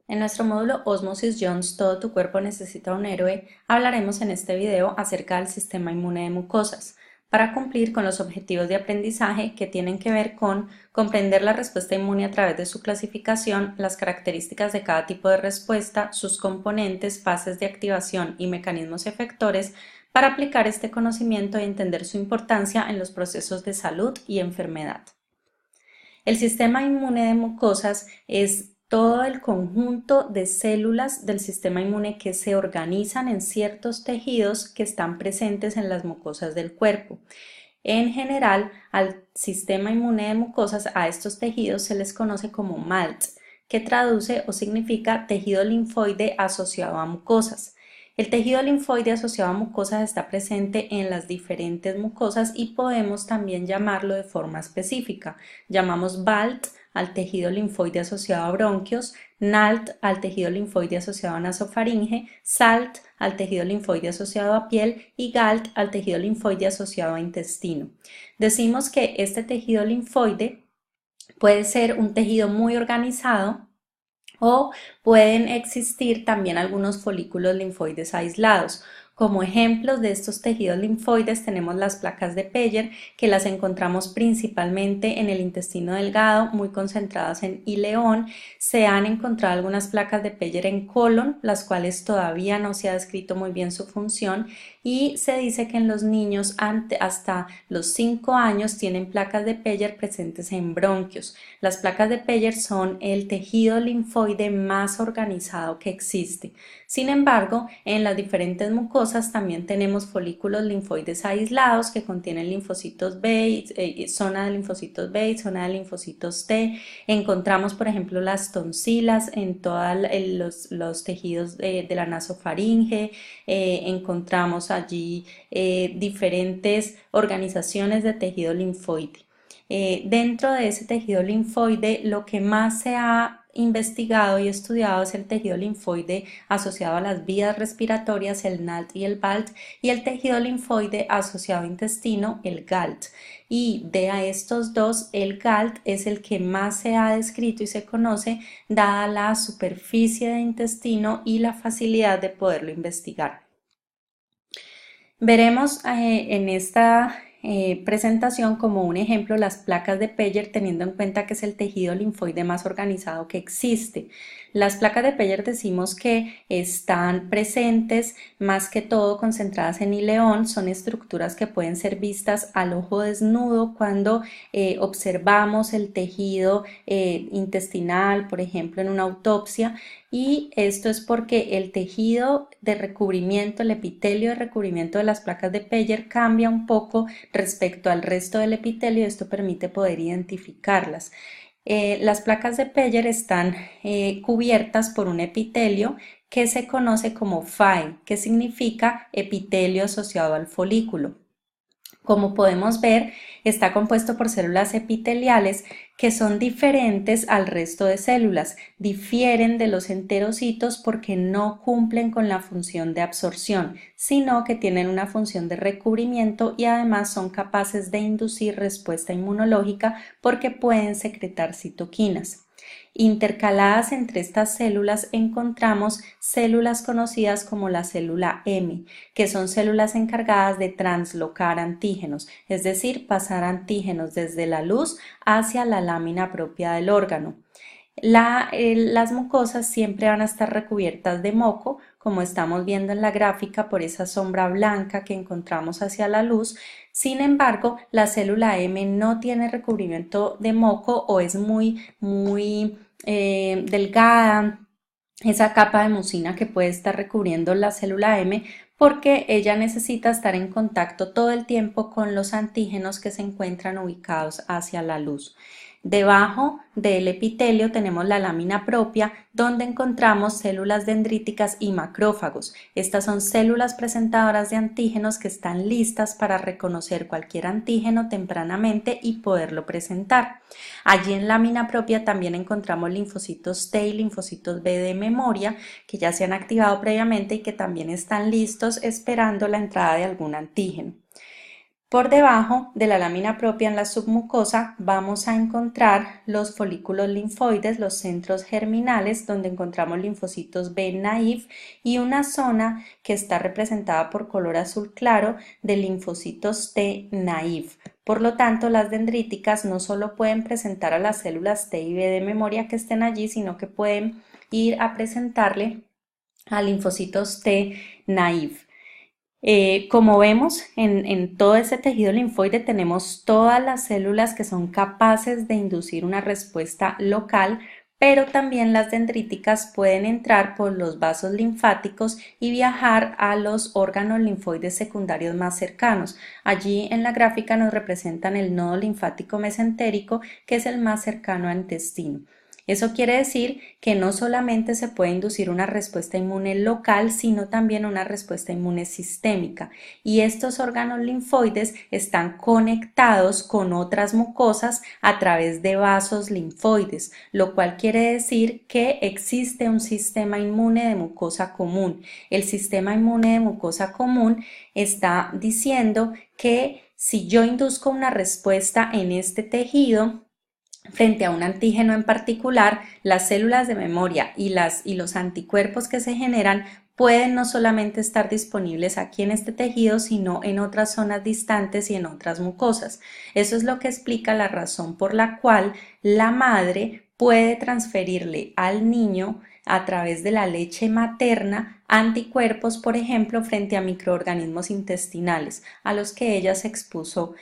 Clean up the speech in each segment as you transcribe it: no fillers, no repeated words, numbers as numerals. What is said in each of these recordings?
En nuestro módulo Osmosis Jones, todo tu cuerpo necesita un héroe, hablaremos en este video acerca del sistema inmune de mucosas, para cumplir con los objetivos de aprendizaje que tienen que ver con comprender la respuesta inmune a través de su clasificación, las características de cada tipo de respuesta, sus componentes, fases de activación y mecanismos efectores, para aplicar este conocimiento y entender su importancia en los procesos de salud y enfermedad. El sistema inmune de mucosas es todo el conjunto de células del sistema inmune que se organizan en ciertos tejidos que están presentes en las mucosas del cuerpo. En general, al sistema inmune de mucosas, a estos tejidos se les conoce como MALT, que traduce o significa tejido linfoide asociado a mucosas. El tejido linfoide asociado a mucosas está presente en las diferentes mucosas y podemos también llamarlo de forma específica. Llamamos BALT al tejido linfoide asociado a bronquios, NALT al tejido linfoide asociado a nasofaringe, SALT al tejido linfoide asociado a piel y GALT al tejido linfoide asociado a intestino. Decimos que este tejido linfoide puede ser un tejido muy organizado o pueden existir también algunos folículos linfoides aislados. Como ejemplos de estos tejidos linfoides tenemos las placas de Peyer, que las encontramos principalmente en el intestino delgado, muy concentradas en ileón. Se han encontrado algunas placas de Peyer en colon, las cuales todavía no se ha descrito muy bien su función, y se dice que en los niños hasta los 5 años tienen placas de Peyer presentes en bronquios. Las placas de Peyer son el tejido linfoide más organizado que existe. Sin embargo, en las diferentes mucosas también tenemos folículos linfoides aislados que contienen linfocitos B, zona de linfocitos B y zona de linfocitos T. Encontramos, por ejemplo, las tonsilas en todos los tejidos de la nasofaringe. Encontramos allí diferentes organizaciones de tejido linfoide. Dentro de ese tejido linfoide, lo que más se ha investigado y estudiado es el tejido linfoide asociado a las vías respiratorias, el NALT y el BALT, y el tejido linfoide asociado a intestino, el GALT. Y de a estos dos, el GALT es el que más se ha descrito y se conoce, dada la superficie de intestino y la facilidad de poderlo investigar. Veremos en esta presentación como un ejemplo las placas de Peyer, teniendo en cuenta que es el tejido linfoide más organizado que existe. Las placas de Peyer decimos que están presentes más que todo concentradas en ileón, son estructuras que pueden ser vistas al ojo desnudo cuando observamos el tejido intestinal, por ejemplo en una autopsia, y esto es porque el tejido de recubrimiento, el epitelio de recubrimiento de las placas de Peyer cambia un poco respecto al resto del epitelio y esto permite poder identificarlas. Las placas de Peyer están cubiertas por un epitelio que se conoce como FAE, que significa epitelio asociado al folículo. Como podemos ver, está compuesto por células epiteliales que son diferentes al resto de células, difieren de los enterocitos porque no cumplen con la función de absorción, sino que tienen una función de recubrimiento y además son capaces de inducir respuesta inmunológica porque pueden secretar citoquinas. Intercaladas entre estas células encontramos células conocidas como la célula M, que son células encargadas de translocar antígenos, es decir, pasar antígenos desde la luz hacia la lámina propia del órgano. Las mucosas siempre van a estar recubiertas de moco, como estamos viendo en la gráfica, por esa sombra blanca que encontramos hacia la luz. Sin embargo, la célula M no tiene recubrimiento de moco o es muy delgada, esa capa de mucina que puede estar recubriendo la célula M, porque ella necesita estar en contacto todo el tiempo con los antígenos que se encuentran ubicados hacia la luz. Debajo del epitelio tenemos la lámina propia, donde encontramos células dendríticas y macrófagos. Estas son células presentadoras de antígenos que están listas para reconocer cualquier antígeno tempranamente y poderlo presentar. Allí en lámina propia también encontramos linfocitos T y linfocitos B de memoria, que ya se han activado previamente y que también están listos esperando la entrada de algún antígeno. Por debajo de la lámina propia en la submucosa vamos a encontrar los folículos linfoides, los centros germinales, donde encontramos linfocitos B naïf y una zona que está representada por color azul claro de linfocitos T naïf. Por lo tanto, las dendríticas no solo pueden presentar a las células T y B de memoria que estén allí, sino que pueden ir a presentarle a linfocitos T naïf. Como vemos en todo ese tejido linfoide tenemos todas las células que son capaces de inducir una respuesta local, pero también las dendríticas pueden entrar por los vasos linfáticos y viajar a los órganos linfoides secundarios más cercanos. Allí en la gráfica nos representan el nodo linfático mesentérico, que es el más cercano al intestino. Eso quiere decir que no solamente se puede inducir una respuesta inmune local, sino también una respuesta inmune sistémica. Y estos órganos linfoides están conectados con otras mucosas a través de vasos linfoides, lo cual quiere decir que existe un sistema inmune de mucosa común. El sistema inmune de mucosa común está diciendo que si yo induzco una respuesta en este tejido, frente a un antígeno en particular, las células de memoria y los anticuerpos que se generan pueden no solamente estar disponibles aquí en este tejido, sino en otras zonas distantes y en otras mucosas. Eso es lo que explica la razón por la cual la madre puede transferirle al niño a través de la leche materna anticuerpos, por ejemplo, frente a microorganismos intestinales a los que ella se expuso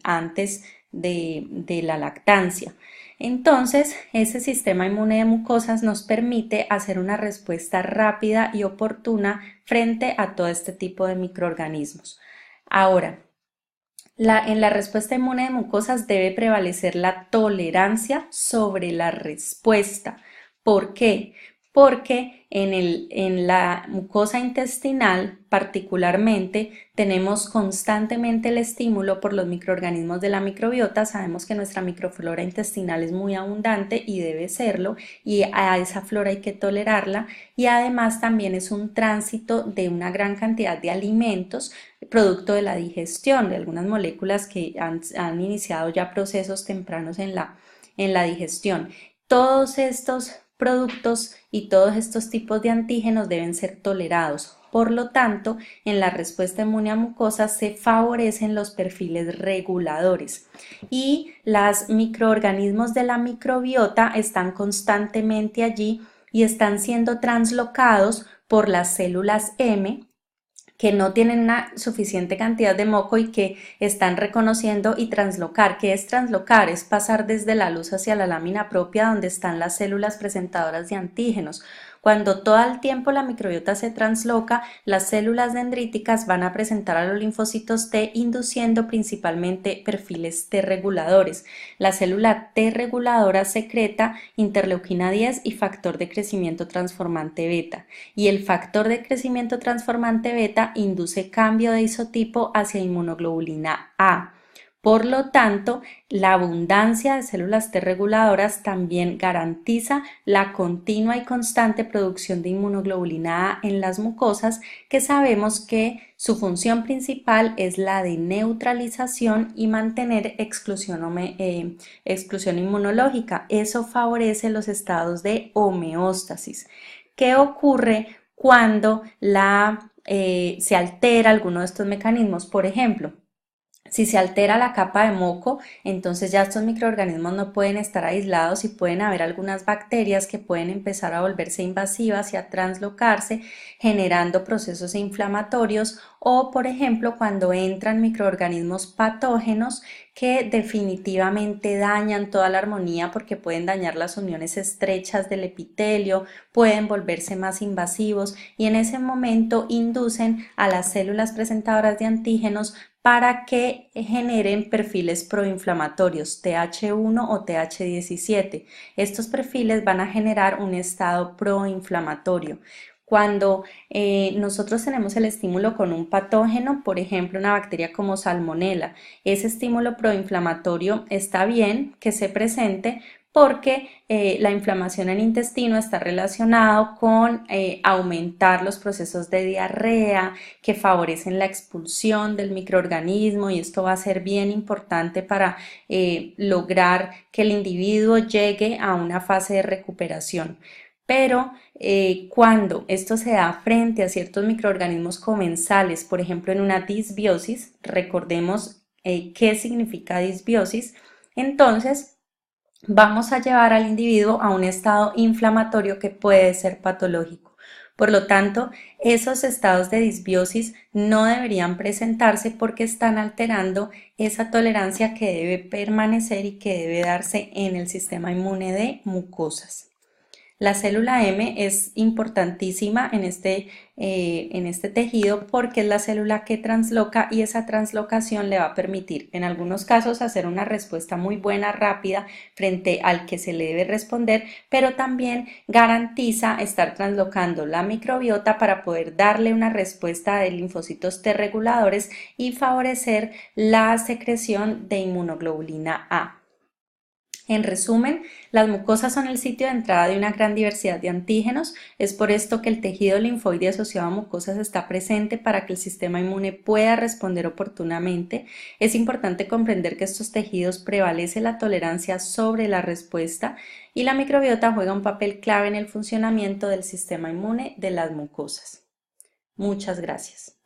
antes de la lactancia. Entonces, ese sistema inmune de mucosas nos permite hacer una respuesta rápida y oportuna frente a todo este tipo de microorganismos. Ahora, en la respuesta inmune de mucosas debe prevalecer la tolerancia sobre la respuesta. ¿Por qué? Porque en la mucosa intestinal particularmente tenemos constantemente el estímulo por los microorganismos de la microbiota. Sabemos que nuestra microflora intestinal es muy abundante y debe serlo, y a esa flora hay que tolerarla, y además también es un tránsito de una gran cantidad de alimentos producto de la digestión de algunas moléculas que han iniciado ya procesos tempranos en la digestión. Todos estos productos y todos estos tipos de antígenos deben ser tolerados. Por lo tanto, en la respuesta inmune a mucosas se favorecen los perfiles reguladores y los microorganismos de la microbiota están constantemente allí y están siendo translocados por las células M, que no tienen una suficiente cantidad de moco y que están reconociendo y translocar. ¿Qué es translocar? Es pasar desde la luz hacia la lámina propia donde están las células presentadoras de antígenos. Cuando todo el tiempo la microbiota se transloca, las células dendríticas van a presentar a los linfocitos T induciendo principalmente perfiles T reguladores. La célula T reguladora secreta interleuquina 10 y factor de crecimiento transformante beta, y el factor de crecimiento transformante beta induce cambio de isotipo hacia inmunoglobulina A. Por lo tanto, la abundancia de células T reguladoras también garantiza la continua y constante producción de inmunoglobulina A en las mucosas, que sabemos que su función principal es la de neutralización y mantener exclusión inmunológica. Eso favorece los estados de homeostasis. ¿Qué ocurre cuando se altera alguno de estos mecanismos? Por ejemplo, si se altera la capa de moco, entonces ya estos microorganismos no pueden estar aislados y pueden haber algunas bacterias que pueden empezar a volverse invasivas y a translocarse, generando procesos inflamatorios, o por ejemplo cuando entran microorganismos patógenos que definitivamente dañan toda la armonía porque pueden dañar las uniones estrechas del epitelio, pueden volverse más invasivos y en ese momento inducen a las células presentadoras de antígenos para que generen perfiles proinflamatorios TH1 o TH17. Estos perfiles van a generar un estado proinflamatorio. Cuando nosotros tenemos el estímulo con un patógeno, por ejemplo una bacteria como Salmonella, ese estímulo proinflamatorio está bien que se presente, porque la inflamación en el intestino está relacionado con aumentar los procesos de diarrea que favorecen la expulsión del microorganismo, y esto va a ser bien importante para lograr que el individuo llegue a una fase de recuperación. Pero cuando esto se da frente a ciertos microorganismos comensales, por ejemplo en una disbiosis, recordemos qué significa disbiosis, entonces vamos a llevar al individuo a un estado inflamatorio que puede ser patológico. Por lo tanto, esos estados de disbiosis no deberían presentarse porque están alterando esa tolerancia que debe permanecer y que debe darse en el sistema inmune de mucosas. La célula M es importantísima en este tejido porque es la célula que transloca, y esa translocación le va a permitir en algunos casos hacer una respuesta muy buena, rápida frente al que se le debe responder, pero también garantiza estar translocando la microbiota para poder darle una respuesta de linfocitos T reguladores y favorecer la secreción de inmunoglobulina A. En resumen, las mucosas son el sitio de entrada de una gran diversidad de antígenos. Es por esto que el tejido linfoide asociado a mucosas está presente para que el sistema inmune pueda responder oportunamente. Es importante comprender que estos tejidos prevalece la tolerancia sobre la respuesta, y la microbiota juega un papel clave en el funcionamiento del sistema inmune de las mucosas. Muchas gracias.